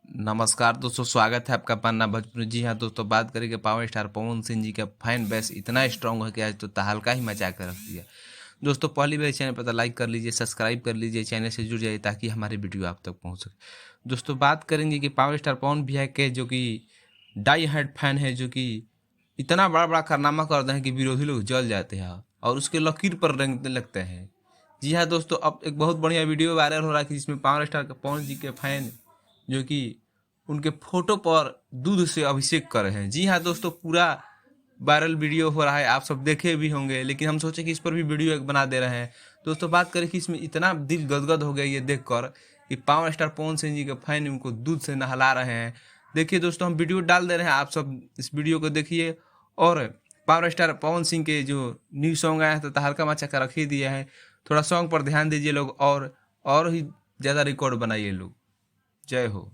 नमस्कार दोस्तों, स्वागत है आपका पन्ना भोजपुरी। जी हाँ दोस्तों, बात करेंगे पावर स्टार पवन सिंह जी का फैन बेस इतना स्ट्रांग है कि आज तो तहलका ही मचा कर रख दिया। दोस्तों पहली बार चैनल पर तो लाइक कर लीजिए, सब्सक्राइब कर लीजिए, चैनल से जुड़ जाइए ताकि हमारी वीडियो आप तक पहुँच सके। दोस्तों बात करेंगे कि पावर स्टार पवन भैया के जो कि डाई हार्ड फैन है, जो कि इतना बड़ा बड़ा कारनामा करते हैं कि विरोधी लोग जल जाते हैं और उसके लकीर पर रेंगने लगते हैं। जी हाँ दोस्तों, अब एक बहुत बढ़िया वीडियो वायरल हो रहा है कि जिसमें पावर स्टार के पवन जी के फैन जो कि उनके फोटो पर दूध से अभिषेक कर रहे हैं। जी हाँ दोस्तों, पूरा वायरल वीडियो हो रहा है, आप सब देखे भी होंगे, लेकिन हम सोचे कि इस पर भी वीडियो एक बना दे रहे हैं। दोस्तों बात करें कि इसमें इतना दिल गदगद हो गया ये देखकर कि पावर स्टार पवन सिंह जी के फैन उनको दूध से नहला रहे हैं। देखिए दोस्तों, हम वीडियो डाल दे रहे हैं, आप सब इस वीडियो को देखिए। और पावर स्टार पवन सिंह के जो न्यू सॉन्ग आया है तो तहलका मचा कर रख ही दिया है। थोड़ा सॉन्ग पर ध्यान दीजिए लोग, और ही ज़्यादा रिकॉर्ड बनाइए लोग। जय हो।